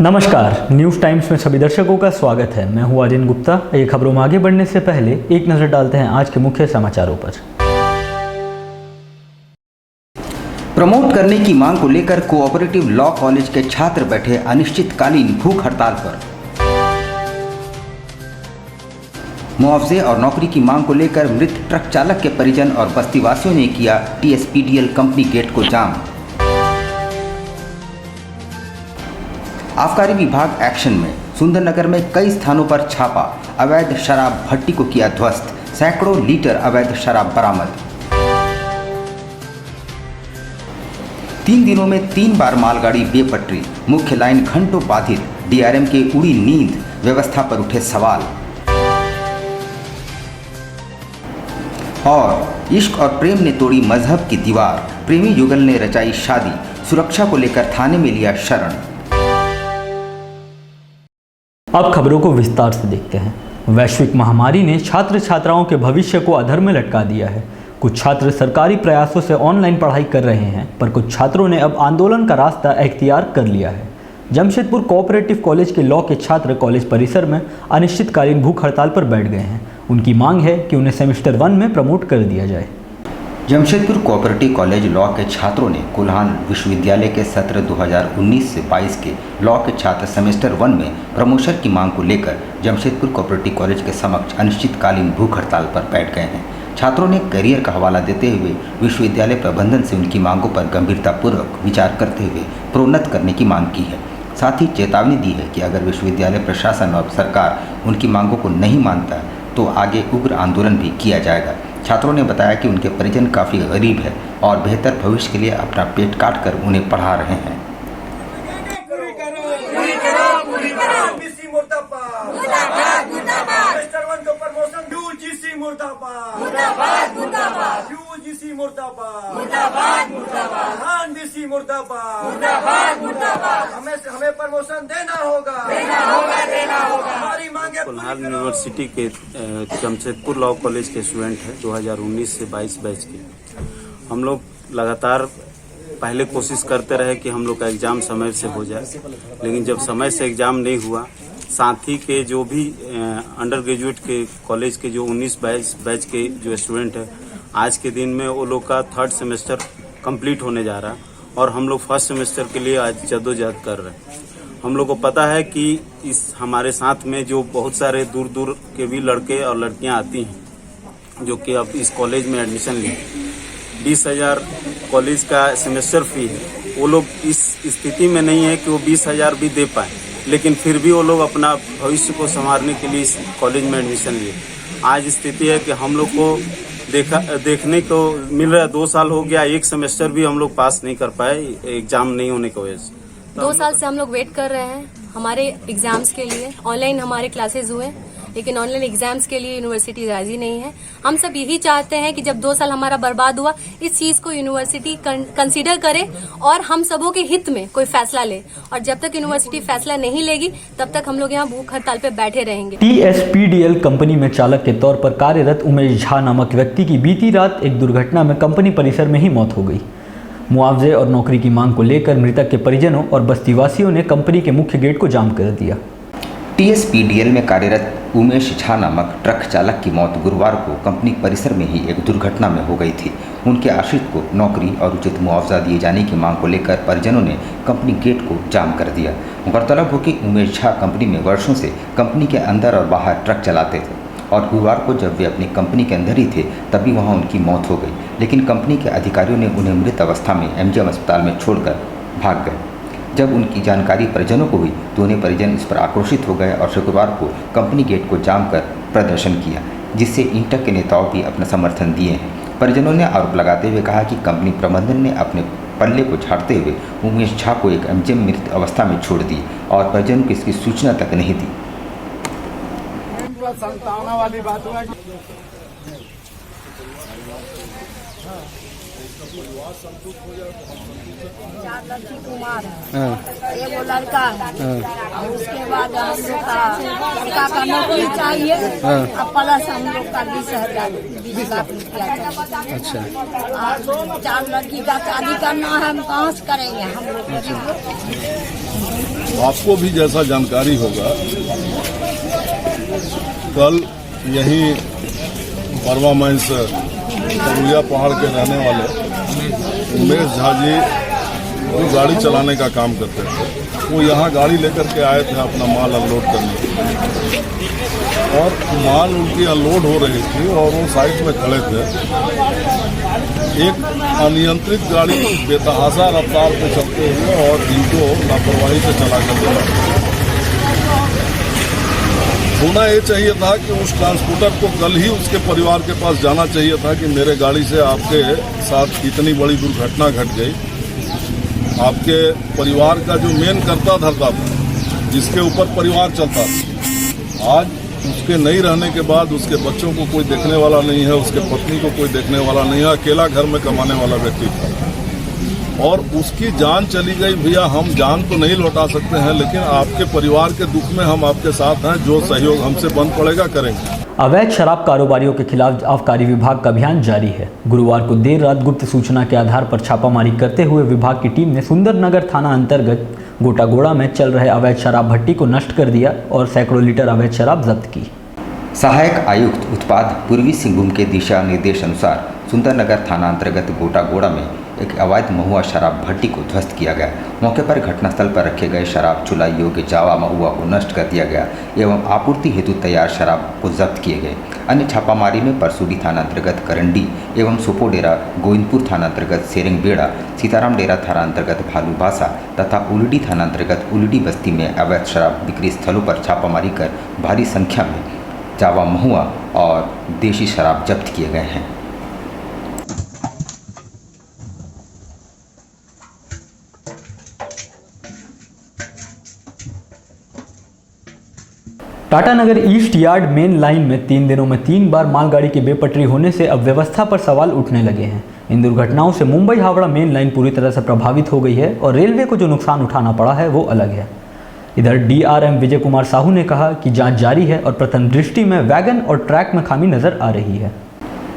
नमस्कार, news times में सभी दर्शकों का स्वागत है। मैं हूं आर्यन गुप्ता। ये खबरों में आगे बढ़ने से पहले एक नज़र डालते हैं आज के मुख्य समाचारों पर। प्रमोट करने की मांग को लेकर कोऑपरेटिव लॉ कॉलेज के छात्र बैठे अनिश्चितकालीन भूख हड़ताल पर। मुआवजे और नौकरी की मांग को लेकर मृत ट्रक चालक के परिजन और बस्तीवासियों ने किया टीएसपीडीएल कंपनी गेट को जाम। आबकारी विभाग एक्शन में। सुंदरनगर में कई स्थानों पर छापा, अवैध शराब भट्टी को किया ध्वस्त, सैकड़ों लीटर अवैध शराब बरामद। 3 दिनों में 3 बार मालगाड़ी बेपटरी, मुख्य लाइन घंटों बाधित, डीआरएम के उड़ी नींद, व्यवस्था पर उठे सवाल। और इश्क और प्रेम ने तोड़ी मजहब की दीवार, प्रेमी युगल ने रचाई शादी, सुरक्षा को लेकर थाने में लिया शरण। अब खबरों को विस्तार से देखते हैं। वैश्विक महामारी ने छात्र छात्राओं के भविष्य को अधर में लटका दिया है। कुछ छात्र सरकारी प्रयासों से ऑनलाइन पढ़ाई कर रहे हैं, पर कुछ छात्रों ने अब आंदोलन का रास्ता इख्तियार कर लिया है। जमशेदपुर कोऑपरेटिव कॉलेज के लॉ के छात्र कॉलेज परिसर में अनिश्चितकालीन भूख हड़ताल पर बैठ गए हैं। उनकी मांग है कि उन्हें सेमेस्टर 1 में प्रमोट कर दिया जाए। जमशेदपुर कोऑपरेटिव कॉलेज लॉ के छात्रों ने कुल्हान विश्वविद्यालय के सत्र 2019 से 22 के लॉ के छात्र सेमेस्टर 1 में प्रमोशन की मांग को लेकर जमशेदपुर कोऑपरेटिव कॉलेज के समक्ष अनिश्चितकालीन भूख हड़ताल पर बैठ गए हैं। छात्रों ने करियर का हवाला देते हुए विश्वविद्यालय प्रबंधन से उनकी मांगों पर गंभीरतापूर्वक विचार करते हुए प्रोन्नत करने की मांग की है। साथ ही चेतावनी दी है कि अगर विश्वविद्यालय प्रशासन और सरकार उनकी मांगों को नहीं मानता तो आगे उग्र आंदोलन भी किया जाएगा। छात्रों ने बताया कि उनके परिजन काफ़ी गरीब है और बेहतर भविष्य के लिए अपना पेट काट कर उन्हें पढ़ा रहे हैं। हमें प्रमोशन देना होगा। हमारी मांगे। कुल्हान यूनिवर्सिटी के जमशेदपुर लॉ कॉलेज के स्टूडेंट हैं 2019 से 22 बैच के। हम लोग लगातार पहले कोशिश करते रहे कि हम लोग का एग्ज़ाम समय से हो जाए, लेकिन जब समय से एग्ज़ाम नहीं हुआ, साथी के जो भी अंडर ग्रेजुएट के कॉलेज के जो 19 बैच के जो स्टूडेंट हैं, आज के दिन में वो लोग का 3rd सेमेस्टर कंप्लीट होने जा रहा है और हम लोग 1st सेमेस्टर के लिए आज जद्दोजहद कर रहे हैं। हम लोग को पता है कि इस हमारे साथ में जो बहुत सारे दूर दूर के भी लड़के और लड़कियां आती हैं जो कि अब इस कॉलेज में एडमिशन लें। 20,000 कॉलेज का सेमेस्टर फी है। वो लोग इस स्थिति में नहीं है कि वो 20,000 भी दे पाए, लेकिन फिर भी वो लोग अपना भविष्य को संवारने के लिए इस कॉलेज में एडमिशन लिए। आज स्थिति है कि हम लोग को देखने को मिल रहा है 2 साल हो गया, एक सेमेस्टर भी हम लोग पास नहीं कर पाए एग्जाम नहीं होने की वजह से। 2 साल से हम लोग वेट कर रहे हैं हमारे एग्जाम्स के लिए। ऑनलाइन हमारे क्लासेस हुए, लेकिन ऑनलाइन एग्जाम्स के लिए यूनिवर्सिटी राजी नहीं है। हम सब यही चाहते हैं कि जब 2 साल हमारा बर्बाद हुआ, इस चीज को यूनिवर्सिटी कंसीडर करे और हम सबों के हित में कोई फैसला ले। और जब तक यूनिवर्सिटी फैसला नहीं लेगी, तब तक हम लोग यहाँ भूख हड़ताल पे बैठे रहेंगे। टीएसपीडीएल कंपनी में चालक के तौर पर कार्यरत उमेश झा नामक व्यक्ति की बीती रात एक दुर्घटना में कंपनी परिसर में ही मौत हो गई। मुआवजे और नौकरी की मांग को लेकर मृतक के परिजनों और बस्तीवासियों ने कंपनी के मुख्य गेट को जाम कर दिया। टीएसपीडीएल में कार्यरत उमेश झा नामक ट्रक चालक की मौत गुरुवार को कंपनी परिसर में ही एक दुर्घटना में हो गई थी। उनके आश्रित को नौकरी और उचित मुआवजा दिए जाने की मांग को लेकर परिजनों ने कंपनी गेट को जाम कर दिया। गौरतलब हो कि उमेश झा कंपनी में वर्षों से कंपनी के अंदर और बाहर ट्रक चलाते थे और गुरुवार को जब वे अपनी कंपनी के अंदर ही थे तभी वहां उनकी मौत हो गई। लेकिन कंपनी के अधिकारियों ने उन्हें मृत अवस्था में एमजीएम अस्पताल में छोड़कर भाग गए। जब उनकी जानकारी परिजनों को हुई तो उन्हें परिजन इस पर आक्रोशित हो गए और शुक्रवार को कंपनी गेट को जाम कर प्रदर्शन किया, जिससे इंटक के नेताओं भी अपना समर्थन दिए हैं। परिजनों ने आरोप लगाते हुए कहा कि कंपनी प्रबंधन ने अपने पल्ले को झाड़ते हुए उमेश झा को एक एमजीएम मृत अवस्था में छोड़ दी और परिजनों को इसकी सूचना तक नहीं दी। वाली बात चार लड़की कुमार है, एगो लड़का है, और उसके बाद हम लोग का लड़का का नौकरी चाहिए, और प्लस हम लोग का 20 लाख रुपया चाहिए। अच्छा, और चार लड़की का शादी करना है, हम कहाँ से करेंगे हम लोग? आपको भी जैसा जानकारी होगा, कल यहीं बरवा माइंस करुलिया पहाड़ के रहने वाले उमेश झा जी जो गाड़ी चलाने का काम करते थे, वो यहाँ गाड़ी लेकर के आए थे अपना माल अनलोड करने के लिए, और माल उनकी अनलोड हो रही थी और वो साइड में खड़े थे। एक अनियंत्रित गाड़ी बेतहाशा रफ्तार पे चलते हुए और इनको लापरवाही से चला कर दिया। होना ये चाहिए था कि उस ट्रांसपोर्टर को कल ही उसके परिवार के पास जाना चाहिए था कि मेरे गाड़ी से आपके साथ इतनी बड़ी दुर्घटना घट गई। आपके परिवार का जो मेन करता धरता था, जिसके ऊपर परिवार चलता था, आज उसके नहीं रहने के बाद उसके बच्चों को कोई देखने वाला नहीं है, उसके पत्नी को कोई देखने वाला नहीं है, अकेला घर में कमाने वाला व्यक्ति था और उसकी जान चली गई। भैया, हम जान तो नहीं लौटा सकते हैं, लेकिन आपके परिवार के दुख में हम आपके साथ हैं। जो सहयोग हमसे बन पड़ेगा करेंगे। अवैध शराब कारोबारियों के खिलाफ आबकारी विभाग का अभियान जारी है। गुरुवार को देर रात गुप्त सूचना के आधार पर छापामारी करते हुए विभाग की टीम ने सुंदरनगर थाना अंतर्गत गोटागोड़ा में चल रहे अवैध शराब भट्टी को नष्ट कर दिया और सैकड़ों लीटर अवैध शराब जब्त की। सहायक आयुक्त उत्पाद पूर्वी सिंहभूम के दिशा निर्देश अनुसार सुंदरनगर थाना अंतर्गत गोटागोड़ा में एक अवैध महुआ शराब भट्टी को ध्वस्त किया गया। मौके पर घटनास्थल पर रखे गए शराब चुलाई योग्य जावा महुआ को नष्ट कर दिया गया एवं आपूर्ति हेतु तैयार शराब को जब्त किए गए। अन्य छापामारी में परसूडी थाना अंतर्गत करंडी एवं सुपोडेरा, गोविंदपुर थाना अंतर्गत सेरिंगबेड़ा, सीताराम डेरा थाना अंतर्गत भालूबासा तथा उलडी थाना अंतर्गत उलडी बस्ती में अवैध शराब बिक्री स्थलों पर छापामारी कर भारी संख्या में जावा महुआ और देशी शराब जब्त किए गए हैं। Tatanagar east yard main line में 3 दिनों में 3 बार मालगाड़ी की बेपटरी होने से अब व्यवस्था पर सवाल उठने लगे हैं। इन दुर्घटनाओं से मुंबई हावड़ा मेन लाइन पूरी तरह से प्रभावित हो गई है और रेलवे को जो नुकसान उठाना पड़ा है वो अलग है। इधर डीआरएम विजय कुमार साहू ने कहा कि जांच जारी है और प्रथम दृष्टि में वैगन और ट्रैक में खामी नजर आ रही है।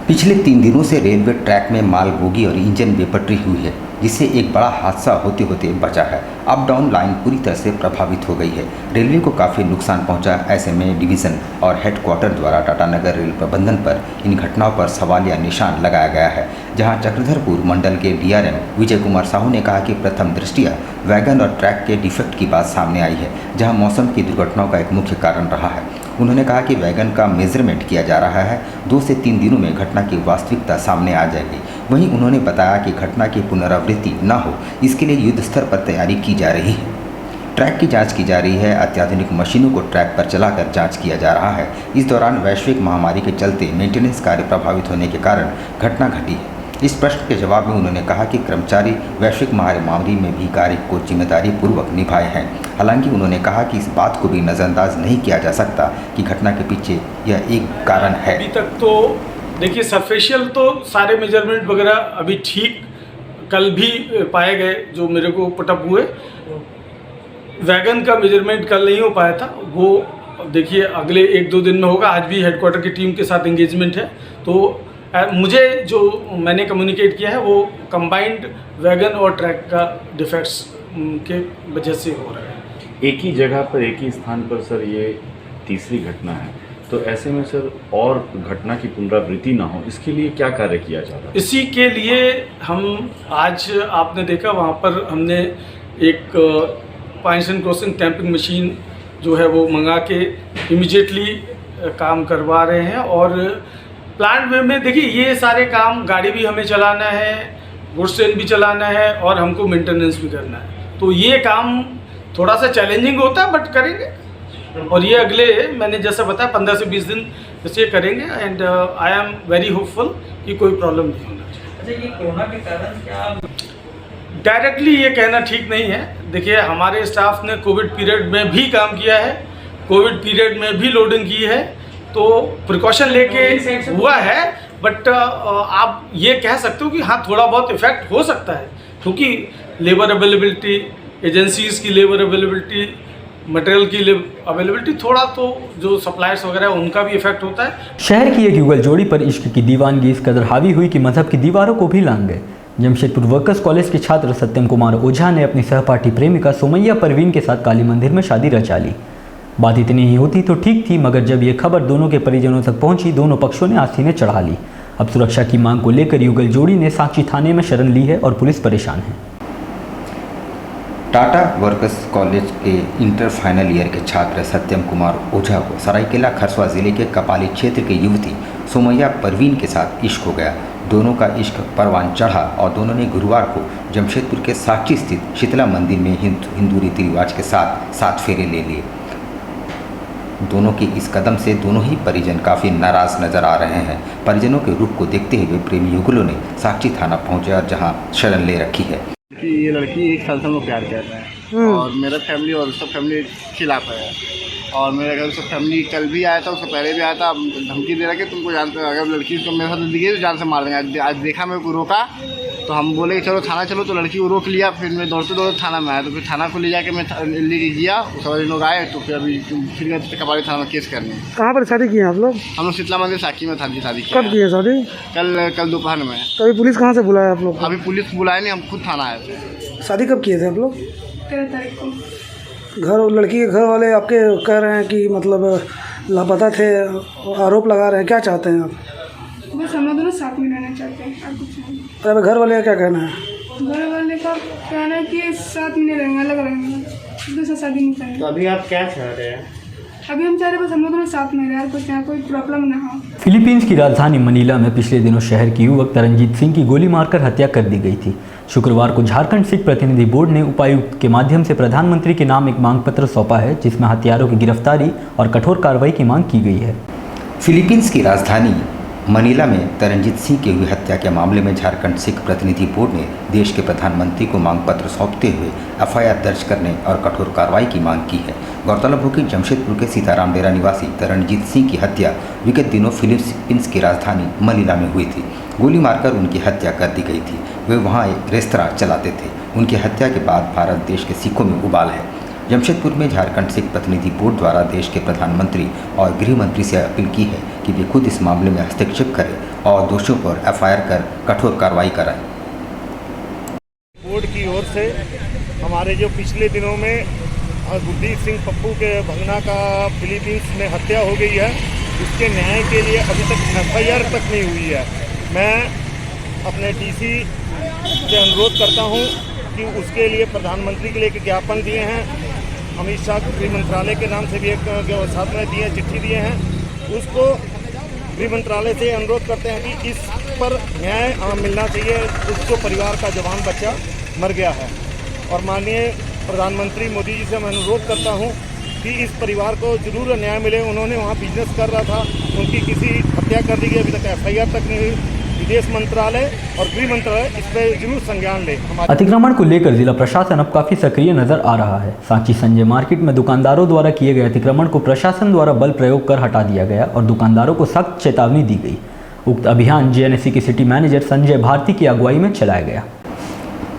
पिछले 3 दिनों से रेलवे ट्रैक में माल बोगी और इंजन बेपटरी हुई है, जिससे एक बड़ा हादसा होते होते बचा है। अप डाउन लाइन पूरी तरह से प्रभावित हो गई है। रेलवे को काफ़ी नुकसान पहुंचा। ऐसे में डिवीज़न और हेडक्वार्टर द्वारा टाटानगर रेल प्रबंधन पर इन घटनाओं पर सवालिया निशान लगाया गया है। जहां चक्रधरपुर मंडल के डीआरएम विजय कुमार साहू ने कहा कि प्रथम दृष्टया वैगन और ट्रैक के डिफेक्ट की बात सामने आई है, जहाँ मौसम की दुर्घटनाओं का एक मुख्य कारण रहा है। उन्होंने कहा कि वैगन का मेजरमेंट किया जा रहा है, 2 से 3 दिनों में घटना की वास्तविकता सामने आ जाएगी। वहीं उन्होंने बताया कि घटना की पुनरावृत्ति न हो, इसके लिए युद्ध स्तर पर तैयारी की जा रही है। ट्रैक की जांच की जा रही है। अत्याधुनिक मशीनों को ट्रैक पर चलाकर जांच किया जा रहा है। इस दौरान वैश्विक महामारी के चलते मेंटेनेंस कार्य प्रभावित होने के कारण घटना घटी है। इस प्रश्न के जवाब में उन्होंने कहा कि कर्मचारी वैश्विक महामारी में भी कार्य को जिम्मेदारी पूर्वक निभाए हैं। हालांकि उन्होंने कहा कि इस बात को भी नज़रअंदाज नहीं किया जा सकता कि घटना के पीछे यह एक कारण है। अभी तक तो देखिए, सरफेशियल तो सारे मेजरमेंट वगैरह अभी ठीक कल भी पाए गए जो मेरे को पुटअप हुए। वैगन का मेजरमेंट कल नहीं हो पाया था, वो देखिए अगले 1-2 दिन में होगा। आज भी हेडक्वार्टर की टीम के साथ एंगेजमेंट है, तो मुझे जो मैंने कम्युनिकेट किया है वो कंबाइंड वैगन और ट्रैक का डिफेक्ट्स के वजह से हो रहा है। एक ही जगह पर एक ही स्थान पर सर ये तीसरी घटना है, तो ऐसे में सर और घटना की पुनरावृत्ति ना हो, इसके लिए क्या कार्य किया जा रहा है? इसी के लिए हम आज आपने देखा वहाँ पर हमने एक pines and crossing tamping machine जो है वो मंगा के इमीडिएटली काम करवा रहे हैं। और प्लांट वे में देखिए ये सारे काम, गाड़ी भी हमें चलाना है, गुड्स ट्रेन भी चलाना है और हमको मेंटेनेंस भी करना है, तो ये काम थोड़ा सा चैलेंजिंग होता है, बट करेंगे। और ये अगले मैंने जैसा बताया 15 से 20 दिन इसे करेंगे। And I am very hopeful कि कोई प्रॉब्लम नहीं होना चाहिए। अच्छा, ये कोरोना के कारण क्या डायरेक्टली ये कहना ठीक नहीं है। देखिए, हमारे स्टाफ ने कोविड पीरियड में भी काम किया है, कोविड पीरियड में भी लोडिंग की है, तो प्रिकॉशन लेके हुआ है। बट आप ये कह सकते हो कि हाँ थोड़ा बहुत इफेक्ट हो सकता है, क्योंकि लेबर अवेलेबिलिटी, एजेंसीज की लेबर अवेलेबिलिटी, मटेरियल की अवेलेबिलिटी, थोड़ा तो जो सप्लायर्स वगैरह है उनका भी इफेक्ट होता है। शहर की एक युगल जोड़ी पर इश्क की दीवानगी इस कदर हावी हुई कि मजहब की दीवारों को भी लांग गए। जमशेदपुर वर्कर्स कॉलेज के छात्र सत्यम कुमार ओझा ने अपनी सहपाठी प्रेमिका सुमैया परवीन के साथ काली मंदिर में शादी रचा ली। बात इतनी ही होती तो ठीक थी, मगर जब ये खबर दोनों के परिजनों तक पहुंची, दोनों पक्षों ने आस्थीनें चढ़ा ली। अब सुरक्षा की मांग को लेकर युगल जोड़ी ने सांची थाने में शरण ली है और पुलिस परेशान है। टाटा वर्कर्स कॉलेज के इंटर फाइनल ईयर के छात्र सत्यम कुमार ओझा को सरायकेला खरसवा जिले के कपाली क्षेत्र की युवती सुमैया परवीन के साथ इश्क हो गया। दोनों का इश्क परवान चढ़ा और दोनों ने गुरुवार को जमशेदपुर के सांची स्थित शीतला मंदिर में हिंदू रीति रिवाज के साथ 7 फेरे ले लिए। दोनों के इस कदम से दोनों ही परिजन काफ़ी नाराज नजर आ रहे हैं। परिजनों के रुख को देखते हुए प्रेमी युगलों ने सांची थाना पहुंचे और जहां शरण ले रखी है। ये लड़की 1 साल से हम लोग प्यार कर रहे हैं और मेरा फैमिली और सब फैमिली खिलाफ है और मेरे घर सब फैमिली कल भी आया था, उससे पहले भी आया था। धमकी दे रहा कि तुमको जानते हो, अगर लड़की को मेरे साथ दिखी तो जान से मार देंगे। आज देखा मेरे को रोका तो हम बोले कि चलो थाना चलो, तो लड़की को रोक लिया। फिर मैं दौड़ते दौड़ते थाना में आया, तो फिर थाना को ले जाके मैं लेके गया। सवारी लोग आए तो फिर अभी फिर गए कपाली थाना में केस करने। कहाँ पर शादी की है आप लोग? हम लोग शीतला मंदिर साकी में शादी की। कब की है शादी? कल दोपहर में। तो अभी पुलिस कहाँ से बुलाया आप लोग? अभी पुलिस बुलाया नहीं, हम खुद थाना आए थे। शादी कब किए थे आप लोग? 13 तारीख को। घर लड़की के घर वाले आपके कह रहे हैं कि मतलब लापता थे, आरोप लगा रहे हैं, क्या चाहते हैं आप? बस हम लोग दोनों साथ में रहना चाहते हैं और कुछ नहीं। अरे घर वाले का क्या कहना है? घर वाले का कहना है कि साथ में नहीं रहेंगे, अलग रहेंगे, दूसरा शादी नहीं करेंगे। तो अभी आप क्या चाह रहे हैं? अभी हम चाह रहे बस हम लोग दोनों साथ में रहे और कुछ यहाँ कोई प्रॉब्लम ना हो। फिलीपींस की राजधानी मनीला में पिछले दिनों शहर की युवक तरनजीत सिंह की गोली मारकर हत्या कर दी गई थी। शुक्रवार को झारखंड सिख प्रतिनिधि बोर्ड ने उपायुक्त के माध्यम से प्रधानमंत्री के नाम एक मांग पत्र सौंपा है, जिसमें हत्यारों की गिरफ्तारी और कठोर कार्रवाई की मांग की गई है। फिलीपींस की राजधानी मनीला में तरनजीत सिंह की हुई हत्या के मामले में झारखंड सिख प्रतिनिधि बोर्ड ने देश के प्रधानमंत्री को मांग पत्र सौंपते हुए एफआईआर दर्ज करने और कठोर कार्रवाई की मांग की है। गौरतलब हो कि जमशेदपुर के सीताराम डेरा निवासी तरनजीत सिंह की हत्या विगत दिनों फिलीपींस की राजधानी मनीला में हुई थी। गोली मारकर उनकी हत्या कर दी गई थी। वे वहाँ एक रेस्तरां चलाते थे। उनकी हत्या के बाद भारत देश के सिखों में उबाल है। जमशेदपुर में झारखंड सिख प्रतिनिधि बोर्ड द्वारा देश के प्रधानमंत्री और गृह मंत्री से अपील की है कि वे खुद इस मामले में हस्तक्षेप करें और दोषियों पर एफआईआर कर कठोर कार्रवाई कराएं। बोर्ड की ओर से हमारे जो पिछले दिनों में गुरदीप सिंह पप्पू के भगना का फिलीपींस में हत्या हो गई है, इसके न्याय के लिए अभी तक एफआईआर तक नहीं हुई है। मैं अपने डीसी से अनुरोध करता हूं कि उसके लिए प्रधानमंत्री के लिए एक ज्ञापन दिए हैं। अमित शाह गृह मंत्रालय के नाम से भी एक साथ में दिए चिट्ठी दिए हैं। उसको गृह मंत्रालय से अनुरोध करते हैं कि इस पर न्याय मिलना चाहिए। उसको परिवार का जवान बच्चा मर गया है और माननीय प्रधानमंत्री मोदी जी से मैं अनुरोध करता हूं कि इस परिवार को जरूर न्याय मिले। उन्होंने वहां बिजनेस कर रहा था, उनकी किसी हत्या कर दी गई, अभी तक एफआईआर तक नहीं हुई। विदेश मंत्रालय और गृह मंत्रालय इस पर जरूर संज्ञान ले। अतिक्रमण को लेकर जिला प्रशासन अब काफी सक्रिय नजर आ रहा है। सांची संजय मार्केट में दुकानदारों द्वारा किए गए अतिक्रमण को प्रशासन द्वारा बल प्रयोग कर हटा दिया गया और दुकानदारों को सख्त चेतावनी दी गई। उक्त अभियान जेएनएससी के सिटी मैनेजर संजय भारती की अगुवाई में चलाया गया।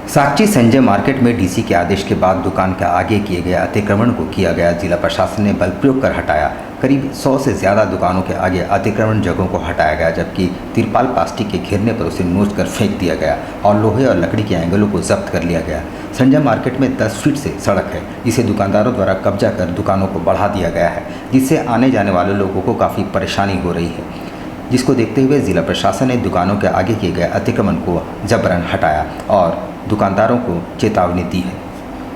सांची संजय मार्केट में डीसी के आदेश के बाद दुकान के आगे किए गए अतिक्रमण को किया गया जिला प्रशासन ने बल प्रयोग कर हटाया। करीब 100 से ज़्यादा दुकानों के आगे अतिक्रमण जगहों को हटाया गया, जबकि तिरपाल प्लास्टिक के घेरने पर उसे नोच कर फेंक दिया गया और लोहे और लकड़ी के एंगलों को जब्त कर लिया गया। संजय मार्केट में 10 फीट से सड़क है, जिसे दुकानदारों द्वारा कब्जा कर दुकानों को बढ़ा दिया गया है, जिससे आने जाने वाले लोगों को काफ़ी परेशानी हो रही है। जिसको देखते हुए जिला प्रशासन ने दुकानों के आगे किए गए अतिक्रमण को जबरन हटाया और दुकानदारों को चेतावनी दी है।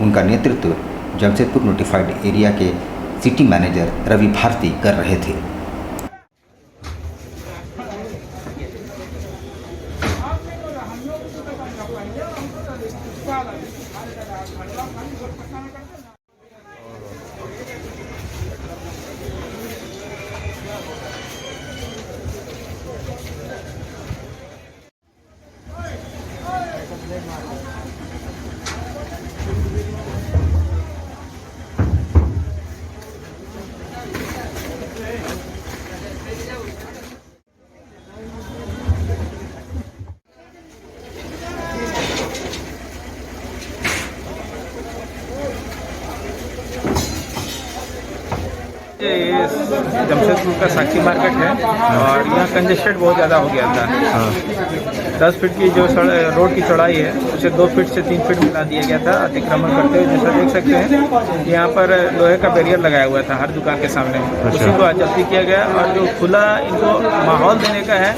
उनका नेतृत्व जमशेदपुर नोटिफाइड एरिया के सिटी मैनेजर रवि भारती कर रहे थे। ये जमशेदपुर का साक्षी मार्केट है और यहाँ कंजेस्टेड बहुत ज़्यादा हो गया था। 10 फीट की जो रोड की चौड़ाई है उसे 2 फीट से 3 फीट मिला दिया गया था अतिक्रमण करते हुए। जैसा देख सकते हैं यहाँ पर लोहे का बैरियर लगाया हुआ था हर दुकान के सामने, उसी को जल्दी किया गया और जो खुला इनको माहौल देने का है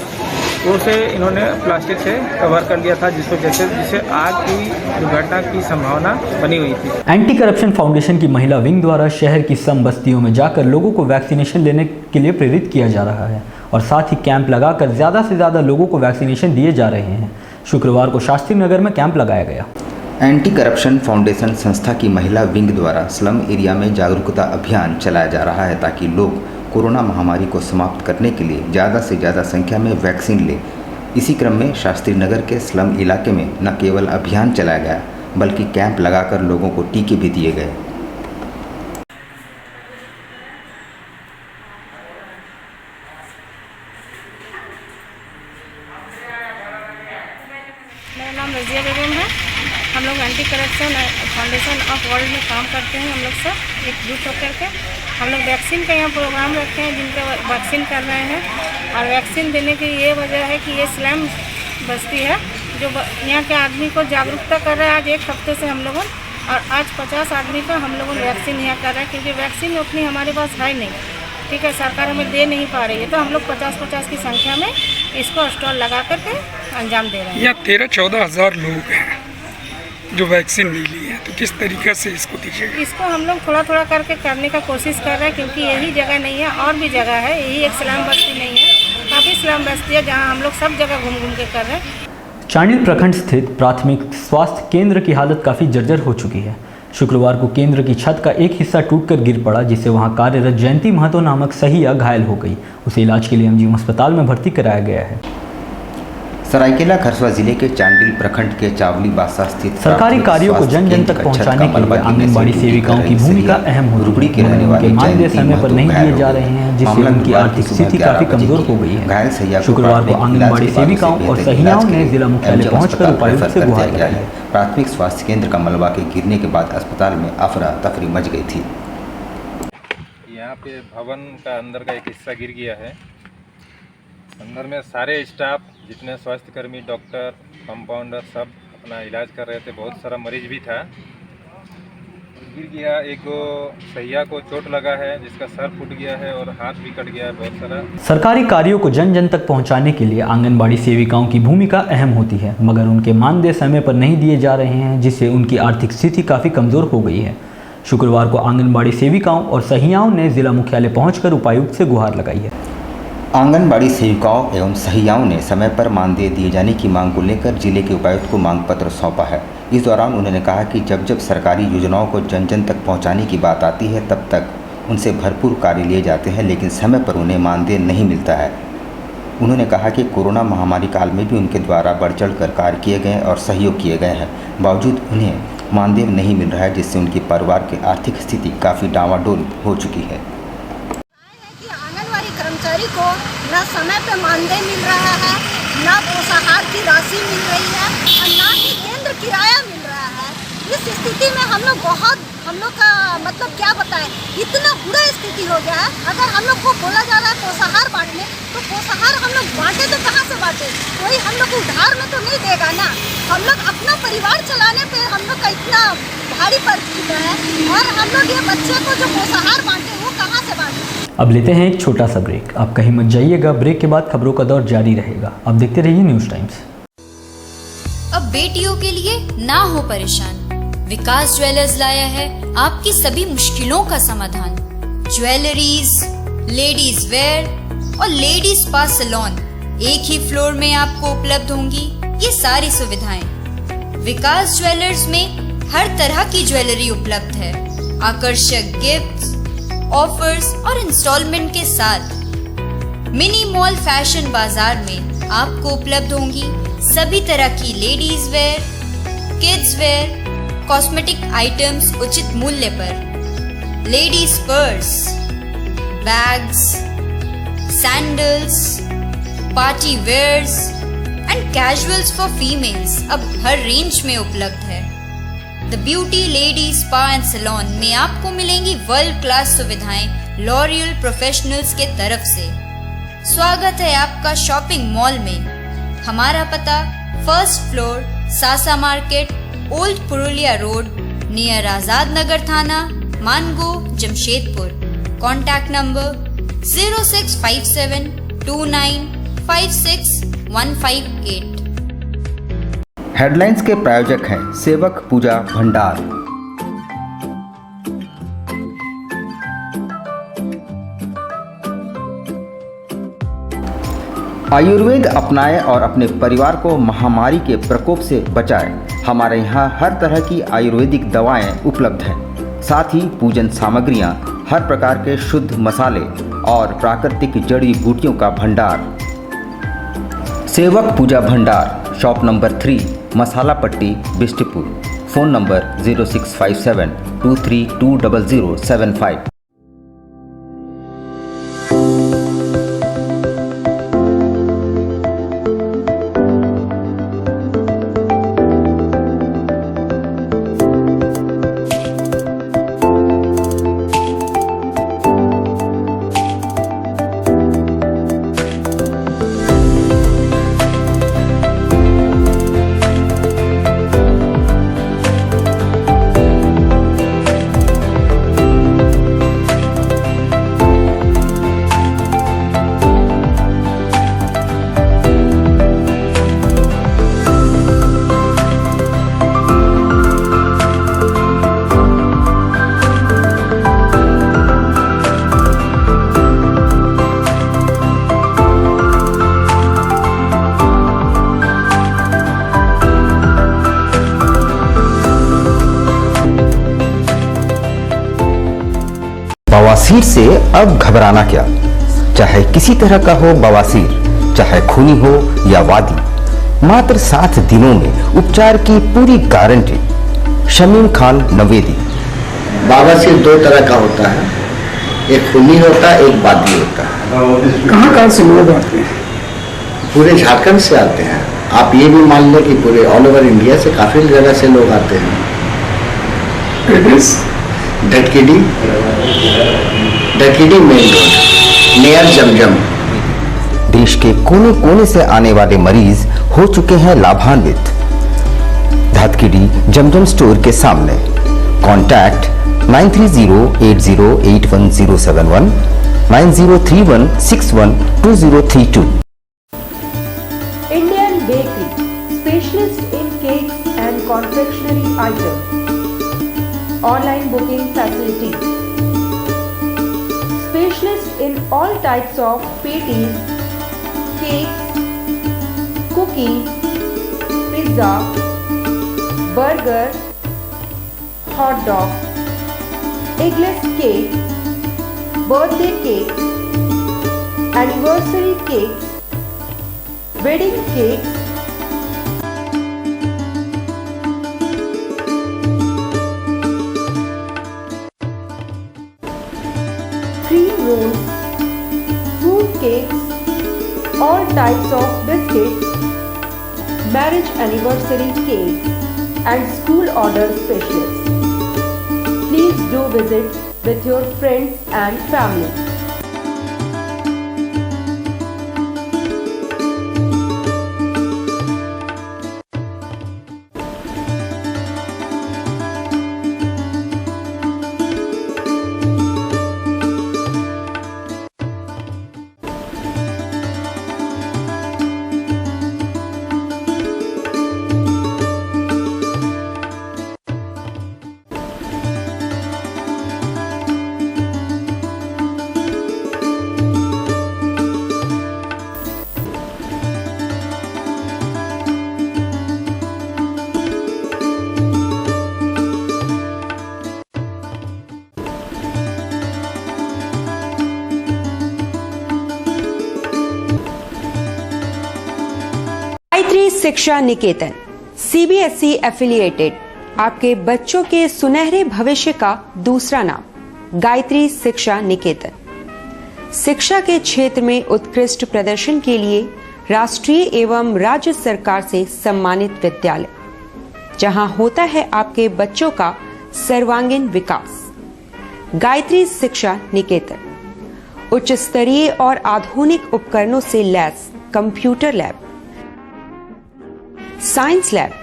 उसे इन्होंने प्लास्टिक से कवर कर लिया था, जिससे आग की दुर्घटना की संभावना बनी हुई थी। एंटी करप्शन फाउंडेशन की महिला विंग द्वारा शहर की सम बस्तियों में जाकर लोगों को वैक्सीनेशन लेने के लिए प्रेरित किया जा रहा है और साथ ही कैंप लगाकर ज़्यादा से ज़्यादा लोगों को वैक्सीनेशन दिए जा रहे हैं। शुक्रवार को शास्त्री नगर में कैंप लगाया गया। एंटी करप्शन फाउंडेशन संस्था की महिला विंग द्वारा स्लम एरिया में जागरूकता अभियान चलाया जा रहा है ताकि लोग कोरोना महामारी को समाप्त करने के लिए ज़्यादा से ज़्यादा संख्या में वैक्सीन लें। इसी क्रम में शास्त्री नगर के स्लम इलाके में न केवल अभियान चलाया गया बल्कि कैंप लगाकर लोगों को टीके भी दिए गए। मेरा नाम रजिया बेगम है। हम लोग anti corruption foundation of world में काम करते हैं। हम लोग सब एकजुट होकर के हम लोग वैक्सीन का यहाँ प्रोग्राम रखे हैं जिनका वैक्सीन कर रहे हैं। और वैक्सीन देने की ये वजह है कि ये स्लम बस्ती है जो यहाँ के आदमी को जागरूकता कर रहा है। आज 1 हफ्ते से हम लोगों और आज 50 आदमी का हम लोगों वैक्सीन यहाँ कर रहे हैं क्योंकि वैक्सीन उतनी हमारे पास है नहीं, ठीक है, सरकार हमें दे नहीं पा रही है। तो हम लोग 50-50 की संख्या में इसको स्टॉल लगा करके अंजाम दे रहे हैं। यहाँ 13-14 हज़ार लोग हैं जो वैक्सीन नहीं लिए हैं, तो किस तरीके से इसको दीजिएगा? इसको हम लोग थोड़ा करके करने का कोशिश कर रहे हैं क्योंकि यही जगह नहीं है, और भी जगह है, यही एक स्लम बस्ती नहीं है, काफ़ी स्लम बस्ती है जहाँ हम लोग सब जगह घूम के कर रहे हैं। चांडिल प्रखंड स्थित प्राथमिक स्वास्थ्य केंद्र की हालत काफ़ी जर्जर हो चुकी है। शुक्रवार को केंद्र की छत का एक हिस्सा टूटकर गिर पड़ा जिससे वहां कार्यरत जयंती महतो नामक सहिया घायल हो गई। उसे इलाज के लिए एमजीएम अस्पताल में भर्ती कराया गया है। सरायकेला खरसवा जिले के चांडिल प्रखंड के चावली बासा स्थित सरकारी कार्यों को जन जन तक पहुंचाने के लिए आंगनबाड़ी सेविकाओं की भूमिका अहम होती है। उनके मानदेय समय पर नहीं दिए जा रहे हैं जिससे उनकी आर्थिक स्थिति काफी कमजोर हो गई है। शुक्रवार को आंगनबाड़ी सेविकाओं और सहियाओं ने जिला मुख्यालय पहुंचकर उपायुक्त से गुहार लगाई। प्राथमिक स्वास्थ्य केंद्र का मलबा के गिरने के बाद अस्पताल में अफरा तफरी मच गई थी। यहाँ पे भवन का अंदर का एक हिस्सा गिर गया है। अंदर में सारे स्टाफ जितने स्वास्थ्यकर्मी, डॉक्टर, कंपाउंडर सब अपना इलाज कर रहे थे। बहुत सारा मरीज भी था, गिर गया। एक सहिया को चोट लगा है जिसका सर फूट गया है और हाथ भी कट गया है। बहुत सारा सरकारी कार्यों को जन जन तक पहुंचाने के लिए आंगनबाड़ी सेविकाओं की भूमिका अहम होती है मगर उनके मानदेय समय पर नहीं दिए जा रहे हैं जिससे उनकी आर्थिक स्थिति काफ़ी कमज़ोर हो गई है। शुक्रवार को आंगनबाड़ी सेविकाओं और सहियाओं ने जिला मुख्यालय पहुंचकर उपायुक्त से गुहार लगाई है। आंगनबाड़ी सेविकाओं एवं सहियाओं ने समय पर मानदेय दिए जाने की मांग को लेकर जिले के उपायुक्त को मांग पत्र सौंपा है। इस दौरान उन्होंने कहा कि जब जब सरकारी योजनाओं को जन जन तक पहुंचाने की बात आती है तब तक उनसे भरपूर कार्य लिए जाते हैं लेकिन समय पर उन्हें मानदेय नहीं मिलता है। उन्होंने कहा कि कोरोना महामारी काल में भी उनके द्वारा बढ़ चढ़ कर कार्य किए गए और सहयोग किए गए हैं, बावजूद उन्हें मानदेय नहीं मिल रहा है जिससे उनके परिवार की आर्थिक स्थिति काफ़ी डामाडोल हो चुकी है। कर्मचारी को न समय पे मानदेय मिल रहा है, न पोषाहार की राशि मिल रही है और न ही केंद्र किराया मिल रहा है। इस स्थिति में हम लोग का मतलब क्या बताएं, इतना बुरा स्थिति हो गया है। अगर हम लोग को बोला जा रहा है पोषाहार बांटने तो पोषाहार हम लोग बांटे तो कहाँ से बांटे? कोई हम लोग को उधार में तो नहीं देगा ना। हम लोग अपना परिवार चलाने पे हम लोग का इतना भारी पड़ चुका है और हम लोग ये बच्चे को जो पोषाहार बांटे वो कहाँ से बांटे? अब लेते हैं एक छोटा सा ब्रेक। आप कहीं मत जाइएगा, ब्रेक के बाद खबरों का दौर जारी रहेगा। अब देखते रहिए न्यूज़ टाइम्स। अब बेटियों के लिए ना हो परेशान, विकास ज्वेलर्स लाया है आपकी सभी मुश्किलों का समाधान। ज्वेलरीज, लेडीज वेयर और लेडीज स्पा सैलून एक ही फ्लोर में आपको उपलब्ध होंगी ये सारी सुविधाएं। विकास ज्वेलर्स में हर तरह की ज्वेलरी उपलब्ध है। आकर्षक गिफ्ट्स, ऑफर्स और इंस्टॉलमेंट के साथ मिनी मॉल फैशन बाजार में आपको उपलब्ध होंगी सभी तरह की ladies wear, kids wear, cosmetic items उचित मूल्य पर। Ladies purse, bags, sandals, party wears and casuals for females अब हर रेंज में उपलब्ध है। The beauty lady spa and salon में आपको मिलेंगी वर्ल्ड क्लास सुविधाएं लॉरियल प्रोफेशनल्स के तरफ से। स्वागत है आपका शॉपिंग मॉल में। हमारा पता फर्स्ट फ्लोर, सासा market, old Purulia road, near Azad Nagar थाना, Mango, Jamshedpur. Contact number 065729561558। Headlines के प्रायोजक हैं सेवक पूजा भंडार। आयुर्वेद अपनाएं और अपने परिवार को महामारी के प्रकोप से बचाएं। हमारे यहाँ हर तरह की आयुर्वेदिक दवाएं उपलब्ध हैं, साथ ही पूजन सामग्रियाँ, हर प्रकार के शुद्ध मसाले और प्राकृतिक जड़ी बूटियों का भंडार। सेवक पूजा भंडार, शॉप नंबर 3, मसाला पट्टी, बिष्टपुर। Phone number 065723200075। बवासीर से अब घबराना क्या। चाहे किसी तरह का हो बवासीर, चाहे खूनी हो या वादी, मात्र 7 दिनों में उपचार की पूरी गारंटी। शमीम खान नवेदी। बवासीर 2 तरह का होता है, एक खूनी होता है, एक वादी होता है। कहाँ से लोग आते हैं? पूरे झारखंड से आते हैं। आप ये भी मान लें कि पूरे ऑल ओवर इंडिया से काफी जगह से लोग आते हैं। डटकीडी मेन रोड, नियर जमजम। देश के कोने कोने से आने वाले मरीज हो चुके हैं लाभान्वित। धतकीडी जमजम स्टोर के सामने। Contact 9308081071, 9031612032। Indian Bakery, specialist in cakes and confectionery items. Online booking facility. Specialist in all types of patties, cakes, cookies, pizza, burger, hot dog, eggless cake, birthday cake, anniversary cakes, wedding cakes, cream rolls, fruit cakes, all types of biscuits, marriage anniversary cakes, and school order specialists. Please do visit with your friends and family. Gayatri शिक्षा निकेतन CBSE affiliated आपके बच्चों के सुनहरे भविष्य का दूसरा नाम गायत्री शिक्षा निकेतन। शिक्षा के क्षेत्र में उत्कृष्ट प्रदर्शन के लिए राष्ट्रीय एवं राज्य सरकार से सम्मानित विद्यालय, जहां होता है आपके बच्चों का सर्वांगीण विकास। गायत्री शिक्षा निकेतन, उच्च स्तरीय और आधुनिक उपकरणों से lace computer lab, science lab,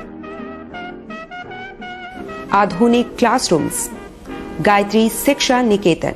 आधुनिक क्लासरूम्स। गायत्री शिक्षा निकेतन,